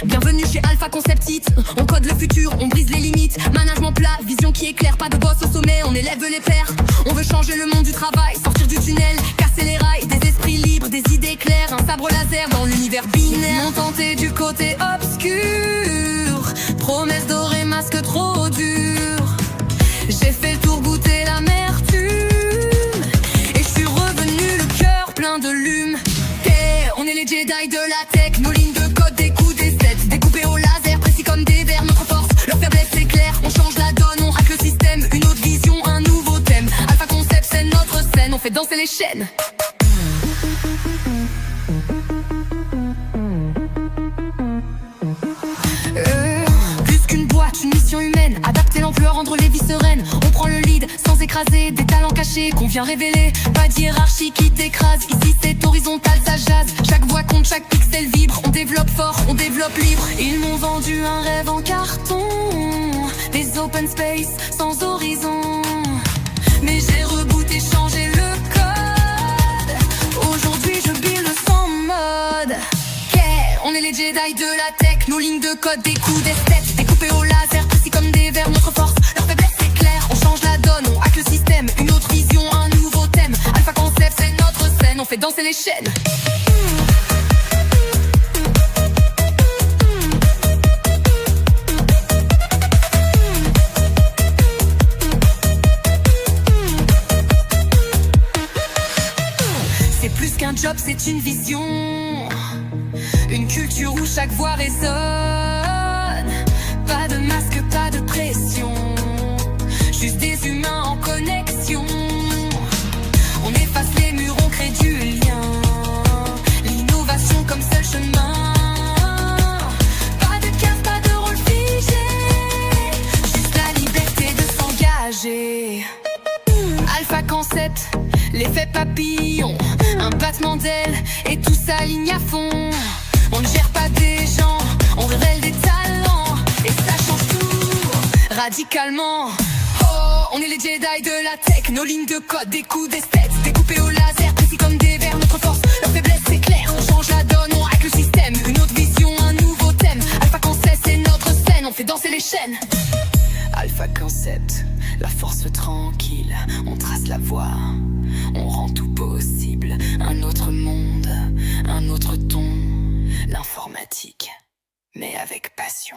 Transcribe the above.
Bienvenue chez Alpha Concept It. On code le futur, on brise les limites. Management plat, vision qui est claire. Pas de boss au sommet, on élève les pairs. On veut changer le monde du travail, sortir du tunnel, casser les rails. Des esprits libres, des idées claires. Un sabre laser dans l'univers binaire. Non tenté du côté obscur. Promesse dorée, masque trop dur. J'ai fait le tour, goûter l'amertume. Et je suis revenu le cœur plein de lume. On est les Jedi de la tech. Nos lignes de code, des coups, des sets découpés au laser, précis comme des vers. Notre force, leur faiblesse c'est clair. On change la donne, on hack le système. Une autre vision, un nouveau thème. Alpha Concept, c'est notre scène. On fait danser les chaînes. Plus qu'une boîte, une mission humaine. Adapter l'ampleur, rendre les vies sereines. On prend le lead sans écraser des talents cachés qu'on vient révéler. Pas de hiérarchie qui t'écrase. Ici c'est horizontal, ça jase. Chaque voix compte, chaque pixel vibre. On développe fort, on développe libre. Ils m'ont vendu un rêve en carton. Des open space sans horizon. Mais j'ai rebooté, changé le code. Aujourd'hui je build sans mode. On est les Jedi de la tech. Nos lignes de code, des coups, des sets découpés au laser, précis comme des vers. Notre force, leur faiblesse c'est clair. On change la donne, on hack le système. Une autre vision, un nouveau thème. Alpha Concept, c'est notre scène. On fait danser les chaînes. C'est plus qu'un job, c'est une vision. Une culture où chaque voix résonne. Pas de masque, pas de pression. Juste des humains en connexion. On efface les murs, on crée du lien. L'innovation comme seul chemin. Pas de case, pas de rôle figé. Juste la liberté de s'engager. Alpha Concept, l'effet papillon. Un battement d'ailes et tout s'aligne à fond. On ne gère pas des gens, on révèle des talents. Et ça change tout, radicalement. Oh, on est les Jedi de la tech. Nos lignes de code, des coups, des stats découpés au laser, précis comme des vers. Notre force, leur faiblesse c'est clair. On change la donne, on hack le système. Une autre vision, un nouveau thème. Alpha Concept, c'est notre scène. On fait danser les chaînes. Alpha Concept, la force tranquille. On trace la voie, on rend tout possible. Un autre monde, un autre ton. L'informatique, mais avec passion.